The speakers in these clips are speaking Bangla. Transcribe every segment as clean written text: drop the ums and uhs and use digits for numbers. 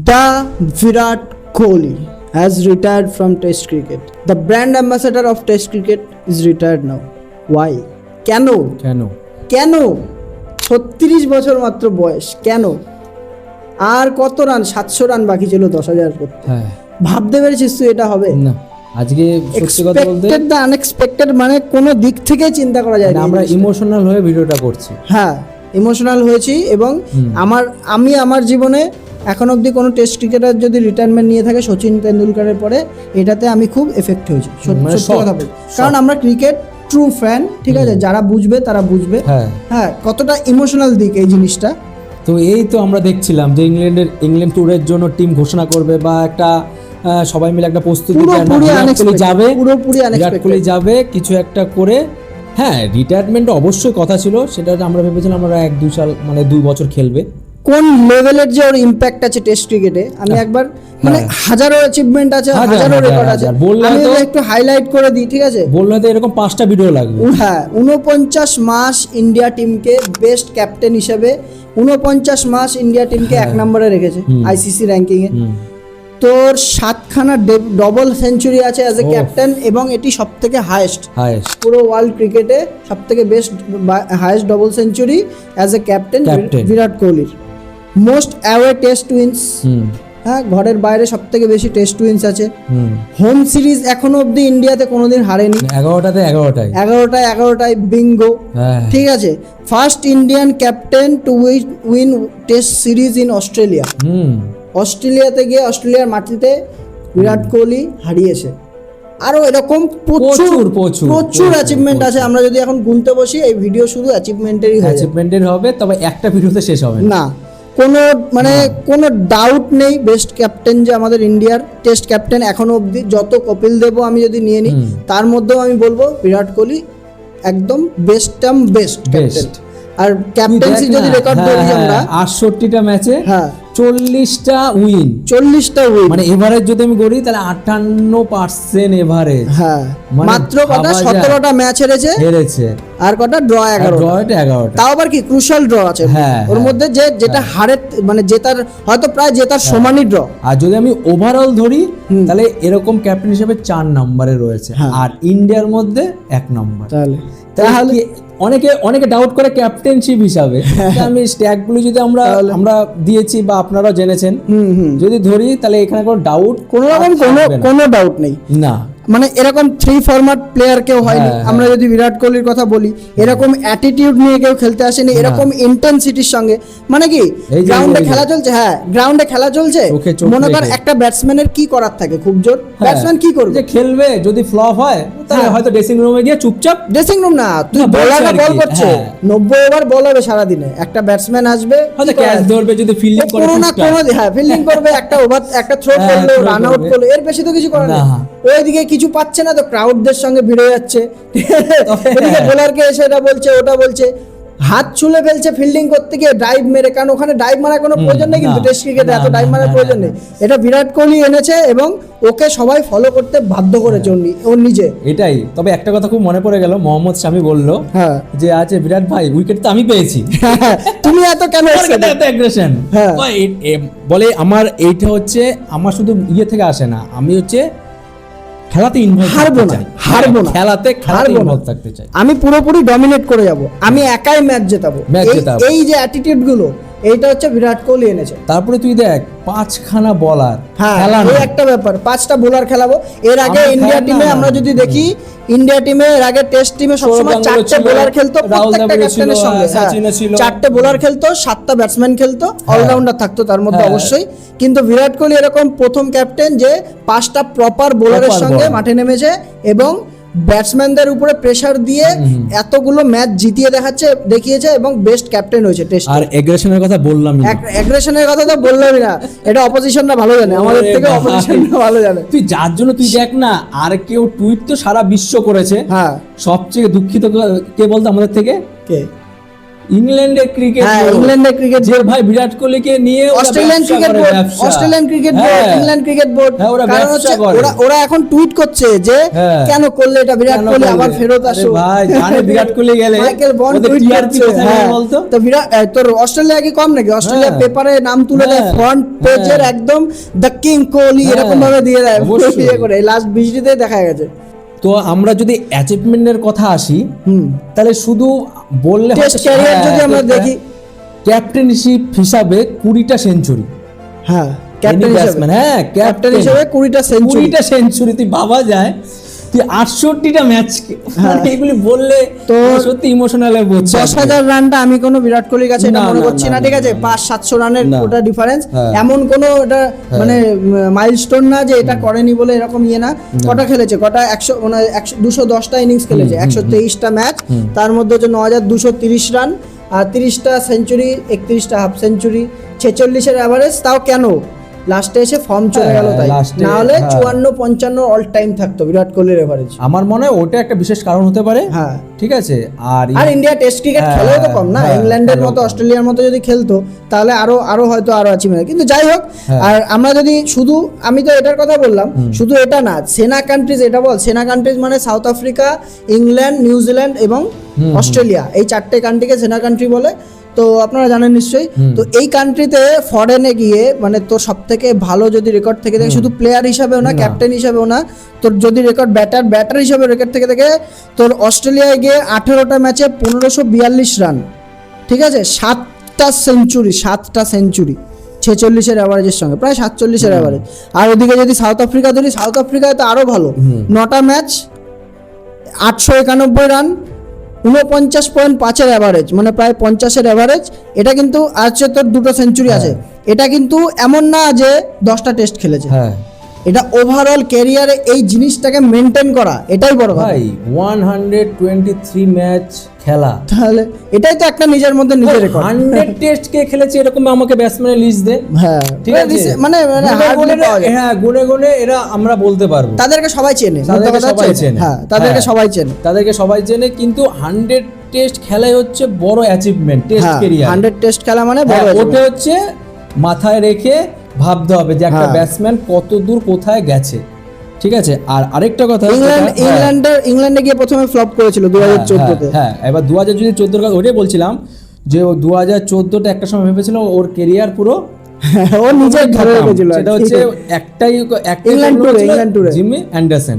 The Virat Kohli has retired from Test cricket. The brand ambassador of Test cricket is retired now. Why? কেন কেন কেন 36 বছর মাত্র বয়স, কেন? আর কত রান? 700 রান বাকি ছিল 10,000 করতে। হ্যাঁ ভাবতে পেরেছিস তুই এটা হবে? না, আজকে সত্যি কথা বলতে এক্সপেক্টেড দ্য আনএক্সপেক্টেড, মানে কোনো দিক থেকে চিন্তা করা যায় না। আমরা ইমোশনাল হয়ে ভিডিওটা করছি। হ্যাঁ, ইমোশনাল হয়েছি এবং আমি আমার জীবনে এখন অবধি কোনো টেস্ট ক্রিকেটার যদি রিটায়ারমেন্ট নিয়ে থাকে সচিন তেন্ডুলকারের পরে, এটাতে আমি খুব এফেক্ট হয়েছি, সত্যি কথা বলি। কারণ আমরা ক্রিকেট ট্রু ফ্যান, ঠিক আছে, যারা বুঝবে তারা বুঝবে হ্যাঁ কতটা ইমোশনাল দিক এই জিনিসটা। তো এই তো আমরা দেখছিলাম যে ইংল্যান্ড ট্যুরের জন্য টিম ঘোষণা করবে বা একটা সবাই মিলে একটা প্রস্তুতি বিরাট কোহলি যাবে কিছু একটা করে। হ্যাঁ, রিটায়ারমেন্ট অবশ্যই কথা ছিল, সেটা আমরা ভেবেছিলাম আমরা 1-2 সাল মানে 2 বছর খেলবে। কোন লেভেলের যে ওর ইম্প্যাক্ট আছে টেস্ট ক্রিকেটে, আমি একবার মানে হাজারো অ্যাচিভমেন্ট আছে, হাজারো রেকর্ড আছে, আমি একটু হাইলাইট করে দিই, ঠিক আছে? বললে তো এরকম 5টা ভিডিও লাগবে। হ্যাঁ, 49 মাস ইন্ডিয়া টিমকে বেস্ট ক্যাপ্টেন হিসেবে 49 মাস ইন্ডিয়া টিমকে 1 নম্বরে রেখেছে আইসিসি র্যাঙ্কিং এ। তোর 7খানা ডবল সেঞ্চুরি আছে অ্যাজ এ ক্যাপ্টেন, এবং এটি সবথেকে হাইয়েস্ট পুরো ওয়ার্ল্ড ক্রিকেটে সবথেকে best highest double century as এ ক্যাপ্টেন বিরাট কোহলির। মোস্ট অ্যাওয়ে টেস্ট উইন্স, হ্যাঁ, ঘরের বাইরে সবথেকে বেশি টেস্ট উইন্স আছে। হোম সিরিজ এখনো অবধি ইন্ডিয়াতে কোনোদিন হারেনি, 11টায় বিঙ্গো, ঠিক আছে। First Indian captain to win test series in Australia. অস্ট্রেলিয়াতে গিয়ে অস্ট্রেলিয়ার মাটিতে বিরাট কোহলি হারিয়েছে। আরো এরকম প্রচুর অ্যাচিভমেন্ট আছে। আমরা যদি এখন গুনতে বসি, এই ভিডিও শুধু অ্যাচিভমেন্টেরই হবে, তবে একটা ভিডিওতে শেষ হবে না। কোনো ডাউট নেই, বেস্ট ক্যাপ্টেন যে আমাদের ইন্ডিয়ার টেস্ট ক্যাপ্টেন এখনো অবধি, যত কপিল দেব আমি যদি নিয়ে নিই তার মধ্যেও আমি বলবো বিরাট কোহলি একদম বেস্ট ক্যাপ্টেন। আর ক্যাপ্টেন্সি যদি রেকর্ড ধরি আমরা 68টা ম্যাচে 40টা উইন, মানে এভারেজ যদি আমি করি তাহলে 58% এভারেজ। হ্যাঁ, মাত্র কটা 17টা ম্যাচ হেরেছে আর কটা ড্র 11টা, তাও আবার কি ক্রুশাল ড্র আছে ওর মধ্যে, যেটা হারের মানে জেতার হয়তো প্রায় জেতার সমানই ড্র। আর যদি আমি ওভারঅল ধরি তাহলে এরকম ক্যাপ্টেন হিসেবে 4 নম্বরে রয়েছে, আর ইন্ডিয়ার মধ্যে 1 নম্বর। তাহলে অনেকে ডাউট করে ক্যাপ্টেনশিপ হিসাবে। আমি স্ট্যাগগুলো যদি আমরা দিয়েছি বা আপনারা জেনেছেন, যদি ধরি তাহলে এখানে কোনো ডাউট নেই না। মানে এরকম 3 ফরম্যাট প্লেয়ার কেউ হয়নি। আমরা যদি বিরাট কোহলির কথা বলি, এরকম অ্যাটিটিউড নিয়ে কেউ খেলতে আসেনি, এরকম ইন্টেন্সিটির সঙ্গে। মানে কি গ্রাউন্ডে খেলা চলছে, গ্রাউন্ডে খেলা চলছে, মনে কর একটা ব্যাটসম্যানের কি করার থাকে, খুব জোর ব্যাটসম্যান কি করবে, যে খেলবে, যদি ফ্লপ হয় তাহলে হয়তো ড্রেসিং রুমে গিয়ে চুপচাপ, ড্রেসিং রুম না, তুই বোলাররা বল করছে 90 ওভার বল হবে সারা দিনে, একটা ব্যাটসম্যান আসবে হয়তো ক্যাচ ধরবে, যদি ফিল্ডিং করে ফিল্ডিং করবে, একটা ওভার একটা থ্রো করলো, রান আউট করলো, এর বেশি তো কিছু করে না। ওইদিকে কিছু পাচ্ছে না তো ক্রাউডদের সঙ্গে ভিড়ে যাচ্ছে, এদিকে বোলারকে এসে এটা বলছে ওটা বলছে, হাত ছুলে ফেলছে ফিল্ডিং করতে গিয়ে ডাইভ মেরে। কারণ ওখানে ডাইভ মারার কোনো প্রয়োজন নেই, কিন্তু টেস্ট ক্রিকেটে এত ডাইভ মারার প্রয়োজন নেই। এটা বিরাট কোহলি এনেছে এবং ওকে সবাই ফলো করতে বাধ্য করেছে ওর নিজে, এটাই। তবে একটা কথা খুব মনে পড়ে গেল, মোহাম্মদ শামি বললো যে আছে বিরাট ভাই উইকেট তো আমি পেয়েছি, তুমি এত কেন অ্যাগ্রেশন বলে। আমার এইটা হচ্ছে আমার শুধু থেকে আসে না, আমি হচ্ছে খেলাতে হারবো না, খেলাতে ইনভলভ থাকতে চাই, আমি পুরোপুরি ডমিনেট করে যাব, আমি একাই ম্যাচ জেতাবো। এই যে অ্যাটিটিউড গুলো, এইটা হচ্ছে বিরাট কোহলি এনেছে। তারপরে তুই দেখ 5খানা বলার, এই একটা ব্যাপার, 5টা বোলার খেলাবো। এর আগে ইন্ডিয়া টিমে আমরা যদি দেখি, ইন্ডিয়া টিমে এর আগে টেস্ট টিমে সবসময় 4টে বোলার খেলতো, প্রত্যেকটা ক্যাপ্টেনের সঙ্গে 4টে বোলার খেলতো, 7টা ব্যাটসম্যান খেলতো, অলরাউন্ডার থাকতো তার মধ্যে অবশ্যই। কিন্তু বিরাট কোহলি এরকম প্রথম ক্যাপ্টেন যে 5টা প্রপার বোলারের সঙ্গে মাঠে নেমেছে এবং ব্যাটসম্যানদের উপরে প্রেসার দিয়ে এতগুলো ম্যাচ জিতিয়ে দেখিয়েছে এবং বেস্ট ক্যাপ্টেন হয়েছে টেস্ট। আর অ্যাগ্রেশনের কথা বললাম না, অ্যাগ্রেশনের কথা তো বললামই না, এটা অপোজিশনরা ভালো জানে, আমাদের থেকে অপোজিশনরা ভালো জানে। তুই যার জন্য তুই দেখ না, আর কেউ টুইট তো সারা বিশ্ব করেছে, সবচেয়ে দুঃখিত কে বলতো আমাদের থেকে, কে ইংল্যান্ডের ক্রিকেট, হ্যাঁ ইংল্যান্ডের ক্রিকেট, যে ভাই বিরাট কোহলিকে নিয়ে Australian cricket board, Australian cricket board, England cricket board, কারণ হচ্ছে ওরা এখন টুইট করছে যে কেন করলে এটা, বিরাট কোহলি আবার ফেরত আসো। ভাই জানে বিরাট কোহলি গেলে মাইকেল বন্ড টুইট করছে, হ্যাঁ তো বিরাট, তোর অস্ট্রেলিয়া কি কম নাকি? অস্ট্রেলিয়া পেপারে নাম তুলে দেয়, ফ্রন্ট পেজের একদম দ্য কিং কোহলি এরকম ভাবে দিয়ে দেয়, ইয়ে করে লাস্ট 20 দিতে দেখা গেছে। তো আমরা যদি অ্যাচিভমেন্টের কথা আসি, তাহলে শুধু বললে টেস্ট ক্যারিয়ার যদি আমরা দেখি, ক্যাপ্টেনশিপ হিসাবে 20টা সেঞ্চুরি, হ্যাঁ ক্যাপ্টেন হিসেবে, হ্যাঁ ক্যাপ্টেন হিসেবে 20টা সেঞ্চুরি, 20টা সেঞ্চুরি তুই ভাবা যায়, তুই 68টা ম্যাচ, এগুলি বললে তো সত্যি ইমোশনাল হয়ে পড়ছে। 10,000 রানটা আমি কোনো বিরাট কোহলির কাছে এটা মনে করছি না, ঠিক আছে 500-700 রানের ওটা ডিফারেন্স, এমন কোনো এটা মানে মাইলস্টোন না যে এটা করেনি বলে এরকম ইয়ে না। কটা খেলেছে, কটা 100 মানে 210টা ইনিংস খেলেছে, 123টা ম্যাচ, তার মধ্যে হচ্ছে 9,230 রান আর 30টা সেঞ্চুরি, 31টা হাফ সেঞ্চুরি, 46-এর অ্যাভারেজ। তাও কেন লাস্টে এসে ফর্ম চলে গেল, তাই না হলে 54-55 অল টাইম থাকতো বিরাট কোহলির এভারেজ। আমার মনে হয় ওটা একটা বিশেষ কারণ হতে পারে, হ্যাঁ ঠিক আছে। আর ইন্ডিয়া টেস্ট ক্রিকেট খেলেও তো কম না, ইংল্যান্ডের মতো অস্ট্রেলিয়ার মতো যদি খেলতো তাহলে আরো হয়তো আরো অ্যাচিভমেন্ট, কিন্তু যাই হোক। আর আমরা যদি শুধু, আমি তো এটার কথা বললাম, শুধু এটা না, সেনা কান্ট্রিজ, এটা বল সেনা কান্ট্রিজ মানে সাউথ আফ্রিকা, ইংল্যান্ড, নিউজিল্যান্ড এবং অস্ট্রেলিয়া, এই 4টে কান্ট্রিকে সেনা কান্ট্রি বলে। তো আপনারা জানেন নিশ্চয়ই। তো এই কান্ট্রিতে ফরেনে গিয়ে মানে তোর সব থেকে ভালো যদি রেকর্ড থেকে থাকে, শুধু প্লেয়ার হিসাবেও না, ক্যাপ্টেন হিসাবেও না, তোর যদি রেকর্ড ব্যাটার হিসাবে রেকর্ড থেকে থাকে, তোর অস্ট্রেলিয়ায় গিয়ে 18টা ম্যাচে 1542 রান, ঠিক আছে, 7টা সেঞ্চুরি, 46-এর অ্যাভারেজের সঙ্গে প্রায় 47-এর অ্যাভারেজ। আর ওদিকে যদি সাউথ আফ্রিকা ধরি, সাউথ আফ্রিকায় তো আরো ভালো, 9টা ম্যাচ 891 রান, 49.5-এর অ্যাভারেজ, মানে প্রায় 50-এর অ্যাভারেজ। এটা কিন্তু আছে তোর 2টো সেঞ্চুরি আছে। এটা কিন্তু এমন না যে 10টা টেস্ট খেলেছে, এটা ওভারঅল ক্যারিয়ারে এই জিনিসটাকে মেনটেন করা, এটাই বড় কথা ভাই। 123 ম্যাচ খেলা, তাহলে এটাই তো একটা নিজের মধ্যে নিজের রেকর্ড। 100 টেস্ট কে খেলেছে এরকম আমাকে ব্যাটসম্যানের লিস্ট দে, হ্যাঁ ঠিক আছে, মানে হ্যাঁ গুনে এরা আমরা বলতে পারবো, তাদেরকে সবাই চেনে, হ্যাঁ তাদেরকে সবাই চেনে, কিন্তু 100 টেস্ট খেলাই হচ্ছে বড় অ্যাচিভমেন্ট টেস্ট ক্যারিয়ার। 100 টেস্ট খেলা মানে বড়, ওটা হচ্ছে মাথায় রেখে ভাবতে হবে যে একটা ব্যাটসম্যান কত দূর কোথায় গেছে, ঠিক আছে। আর আরেকটা কথা, ইংল্যান্ডে গিয়ে প্রথমে ফ্লপ করেছিল 2014-তে, হ্যাঁ এবার 2014 কথা ওটাই বলছিলাম যে 2014টা একটা সময় ভেবেছিল ওর ক্যারিয়ার পুরো ও নিজে ধরে রেখেছিল, সেটা হচ্ছে একটাই ইংল্যান্ড টুরে জিমি অ্যান্ডারসন,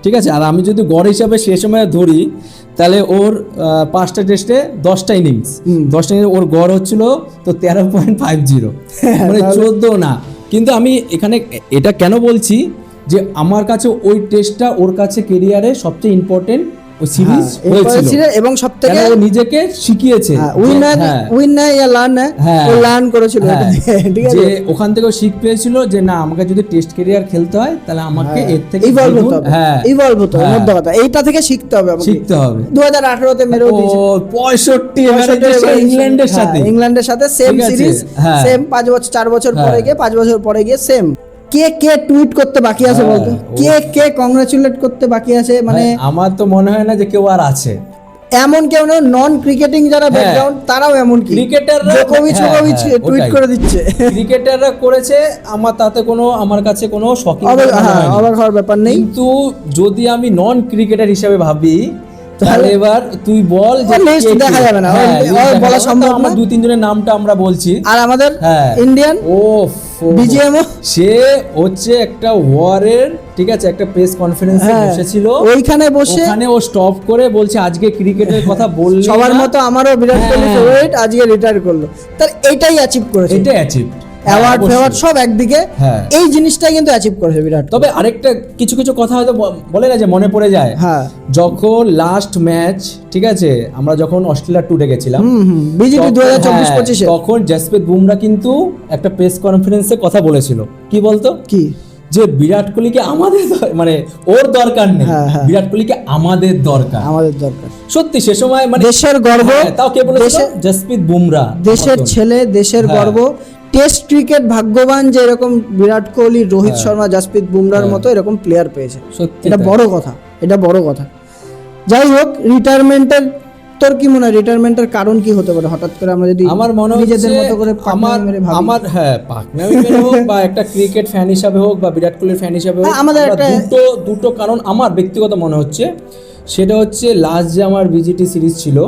ঠিক আছে। আর আমি যদি গড় হিসাবে সে সময় ধরি, তাহলে ওর 5টা টেস্টে 10টা ইনিংস, 10টা ইনিংস ওর গড় হচ্ছিল তো 13.50, মানে 14 না। কিন্তু আমি এখানে এটা কেন বলছি যে আমার কাছে ওই টেস্টটা ওর কাছে ক্যারিয়ারে সবচেয়ে ইম্পর্টেন্ট ও সিরিজ হয়েছিল, এবং সবথেকে ও নিজেকে শিখিয়েছে, লার্ন করেছিল, ঠিক আছে, যে ওখান থেকে শিখ পেয়েছিল যে না আমাকে যদি টেস্ট ক্যারিয়ার খেলতে হয় তাহলে আমাকে এর থেকে ইভলভ হতে হবে, মধ্য কথা এইটা থেকে শিখতে হবে। 2018-তে মেরেও দিয়েছে 65 ইংল্যান্ডের সাথে সেম সিরিজ, সেম 4 বছর পরে গিয়ে 5 বছর পরে গিয়ে সেম। কে টুইট করতে বাকি আছে বলতো, কে কংগ্রাচুলেট করতে বাকি আছে, মানে আমার তো মনে হয় না যে কেউ আর আছে এমন, কেউ না, নন ক্রিকেটিং যারা ব্যাকগ্রাউন্ড তারাও এমন কি ক্রিকেটাররা টুইট করে দিচ্ছে, ক্রিকেটাররা করেছে, আমার কাছে কোনো শকিং অবাক হওয়ার ব্যাপার নেই। কিন্তু যদি আমি নন ক্রিকেটার হিসেবে ভাবি, তাহলে এবার তুই বল যে দেখা যাবে না, বলা সম্ভব না। 2-3 জনের নামটা আমরা বলছি, আর আমাদের ইন্ডিয়ান বিজিএমও সে হচ্ছে একটা ওয়ারের, ঠিক আছে, একটা প্রেস কনফারেন্সে বসেছিল, ওইখানে বসে ওখানে ও স্টপ করে বলছে আজকে ক্রিকেটের কথা বললে সবার মতো আমারও বিরাট কোহলি ফেভারিট, আজকে রিটায়ার করলো, তার এটাই অ্যাচিভ করেছে, এটাই অ্যাচিভ, অ্যাওয়ার্ড সব একদিকে, এই জিনিসটাই কিন্তু অ্যাচিভ করেছে বিরাট। তবে আরেকটা কিছু কথা হয়তো বলে না যে মনে পড়ে যায়, যখন লাস্ট ম্যাচ, ঠিক আছে, আমরা যখন অস্ট্রেলিয়া টুরে গেছিলাম বিজেপি 2024-25-এ, তখন জসপ্রীত বুমরা কিন্তু একটা প্রেস কনফারেন্সে কথা বলেছিল, কি বলতো, কি যে বিরাট কোহলিকে আমাদের মানে ওর দরকার নেই, বিরাট কোহলিকে আমাদের দরকার, সত্যি সে সময় মানে দেশের গর্ব, তাও কে বলেছিল, জসপ্রীত বুমরা, দেশের ছেলে, দেশের গর্ব, টেস্ট ক্রিকেট ভাগ্যবান যে এরকম বিরাট কোহলি, রোহিত শর্মা, জসপ্রীত বুমরার মতো এরকম প্লেয়ার পেয়েছে, এটা বড় কথা, এটা বড় কথা। যাই হোক, রিটায়ারমেন্টের তোর কি মনে হয় রিটায়ারমেন্টের কারণ কি হতে পারে হঠাৎ করে আমরা যদি আমার মনে নিজেদের হচ্ছে মতো করে পাকনামি মেরে ভাবি? আমার হ্যাঁ পাকনামি মেরে হোক বা একটা ক্রিকেট ফ্যান হিসাবে হোক বা বিরাট কোহলির ফ্যান হিসাবে হোক, হ্যাঁ, আমাদের আমরা একটা- দুটো কারণ আমার ব্যক্তিগত মনে হচ্ছে। সেটা হচ্ছে লাস্ট যে আমার বিজিটি সিরিজ ছিল,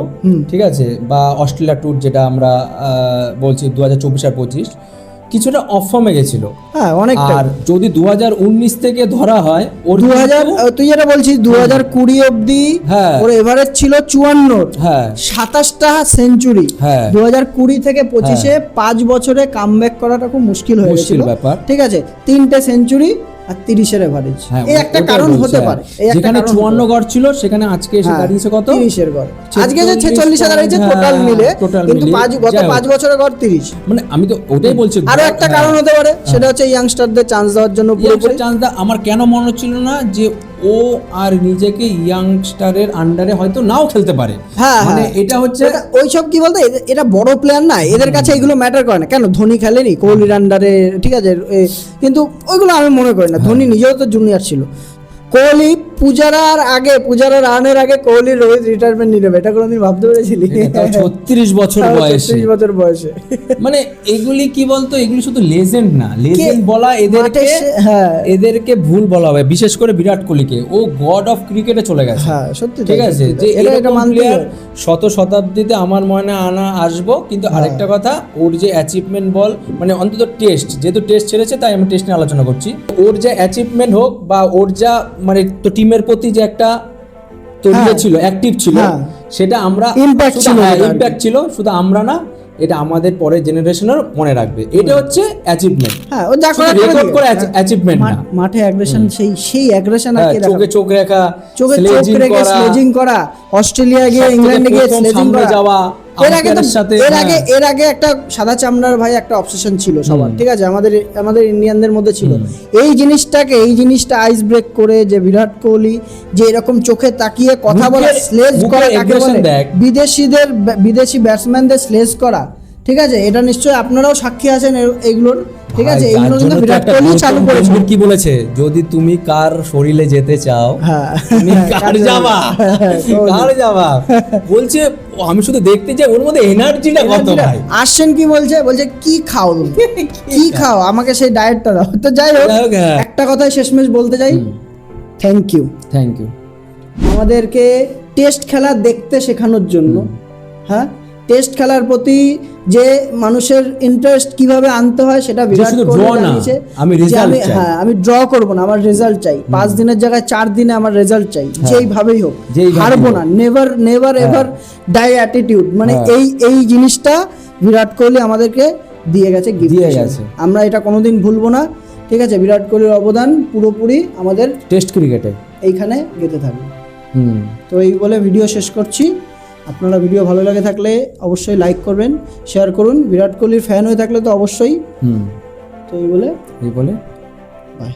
ঠিক আছে, বা অস্ট্রেলিয়া ট্যুর যেটা আমরা বলছি 2024 আর 25 কিছুটা অফ ফর্মে গেছিল। হ্যাঁ অনেকটা। আর যদি 2019 থেকে ধরা হয় ওর 2000 তুই যেটা বলছিস 2020 অবধি হ্যাঁ। ওর এভারেজ ছিল 54, হ্যাঁ 27টা সেঞ্চুরি। হ্যাঁ 2020 থেকে 25-এ 5 বছরে কামব্যাক করাটা খুব মুশকিল হয়ে মুশকিল গেছিল। ব্যাপার। ঠিক আছে, 3টে সেঞ্চুরি আর 30-এর এভারেজ, হ্যাঁ, এই একটা ওটাই কারণ বলছি, হতে হ্যাঁ। পারে। এই একটা যেখানে কারণ 54 গড় ছিল সেখানে আজকে এসে হ্যাঁ, দাঁড়িয়েছে কত? 30-এর গড়। আজকে যে 46 46-এ দাঁড়িয়েছে হ্যাঁ, টোটাল মিলে, total কিন্তু মিলিয়ে, গত যাই হোক। 5 বছরের গড় 30। মানে আমি তো ওটাই বলছি। আরো একটা কারণ হতে পারে, সেটা হচ্ছে ইয়াংস্টারদের চান্স দেওয়ার জন্য পুরোপুরি। চান্সটা আমার কেন মনে হচ্ছিল না যে ও আর নিজেকে ইয়াংস্টারের আন্ডারে হয়তো নাও খেলতে পারে। হ্যাঁ, মানে হ্যাঁ। এটা হচ্ছে ওইসব কি বলতো, এরা বড় প্লেয়ার না, এদের কাছে এগুলো ম্যাটার করে না। কেন ধোনি খেলেনি কোহলির আন্ডারে, ঠিক আছে, কিন্তু ওইগুলো আমি মনে করি না। ধোনি নিজেও তো জুনিয়র ছিল। কোহলি পূজারার রানের আগে কোহলি রোহিত রিটায়ারমেন্ট নিয়ে নেবে, এটা কোনোদিন ভাবতে পেরেছিলি? 36 বছর তাও বয়সে। 36 বছর বয়সে। মানে এগুলি কি বলতো, এগুলি শুধু লেজেন্ড না, লেজেন্ড বলা এদেরকে, হ্যাঁ এদেরকে ভুল বলা হবে, বিশেষ করে বিরাট কোহলিকে। ও গড অফ ক্রিকেটে চলে গেছে। হ্যাঁ সত্যি ঠিক আছে, যে এটা এরকম মানতে প্লেয়ার শতাব্দীতে আমার মনে আনা আসবো। কিন্তু আরেকটা কথা, ওর যে অ্যাচিভমেন্ট বল, মানে অন্তত টেস্ট, যেহেতু টেস্ট ছেড়েছে তাই আমি টেস্ট নিয়ে আলোচনা করছি। ওর যে অ্যাচিভমেন্ট হোক বা ওর যা মানে তো টিমের প্রতি যে একটা তৈরি ছিল, অ্যাক্টিভ ছিল, হ্যাঁ। সেটা আমরা Impact ছিল এটা আর কি। ইম্প্যাক্ট ছিল, শুধু আমরা না, এটা আমাদের পরের জেনারেশনের মনে রাখবে। এটা হচ্ছে অ্যাচিভমেন্ট। হ্যাঁ, ও যা করে রেকর্ড করে অ্যাচিভমেন্ট না। মাঠে অ্যাগ্রেশন, সেই অ্যাগ্রেশন আর কি চোখে চোখ রাখা, চোখে চোখ sledging রেখে করা, স্লেজিং করা, অস্ট্রেলিয়া গিয়ে ইংল্যান্ডে গিয়ে প্রথম স্লেজিং সামনে করা। যাওয়া, এর আগে তো আম্পায়ারের সাথে, এর আগে একটা সাদা চামড়ার ভাই একটা অবসেশন ছিল সবার, ঠিক আছে, আমাদের ইন্ডিয়ানদের মধ্যে ছিল। এই জিনিসটা আইস ব্রেক করে যে বিরাট কোহলি যে এরকম চোখে তাকিয়ে কথা বলা, স্লেজ করা কাকে বলে, বিদেশি ব্যাটসম্যানদের স্লেজ করা, ঠিক আছে, এটা নিশ্চয়ই আপনারাও সাক্ষী আছেন এইগুলোর। ঠিক আছে, এইগুলো কিন্তু বিরাট কোহলি চালু করেছে। কি বলেছে, যদি তুমি কার শরীরে যেতে চাও, হ্যাঁ, তুমি কার যাবা বলছে। আমি শুধু দেখতে চাই ওর মধ্যে এনার্জিটা কত ভাই। আসছেন কি বলছে কি খাও তুমি, কি খাও, আমাকে সেই ডায়েটটা দাও। তো যাই হোক, হ্যাঁ। একটা কথাই শেষমেশ বলতে চাই, থ্যাংক ইউ আমাদেরকে টেস্ট খেলা দেখতে শেখানোর জন্য। হ্যাঁ, টেস্ট খেলার প্রতি যে মানুষের ইন্টারেস্ট কিভাবে আনতে হয় সেটা বিরাট কোহলি জানিয়েছে। আমি ড্র করব না, আমার রেজাল্ট চাই। 5 দিনের জায়গায় 4 দিনে আমার রেজাল্ট চাই, যেইভাবেই হোক, হারবো না, নেভার এভার ডাই অ্যাটিটিউড। মানে এই জিনিসটা বিরাট কোহলি আমাদেরকে দিয়ে গেছে, গিফট হিসেবে। আমরা এটা কোনোদিন ভুলবো না। ঠিক আছে, বিরাট কোহলির অবদান পুরোপুরি আমাদের টেস্ট ক্রিকেটে এইখানে গেঁথে থাকবে। তো এই বলে ভিডিও শেষ করছি। আপনারা ভিডিও ভালো লাগে থাকলে অবশ্যই লাইক করবেন, শেয়ার করুন। বিরাট কোহলির ফ্যান হয়ে থাকলে তো অবশ্যই। তো এই বলে বাই।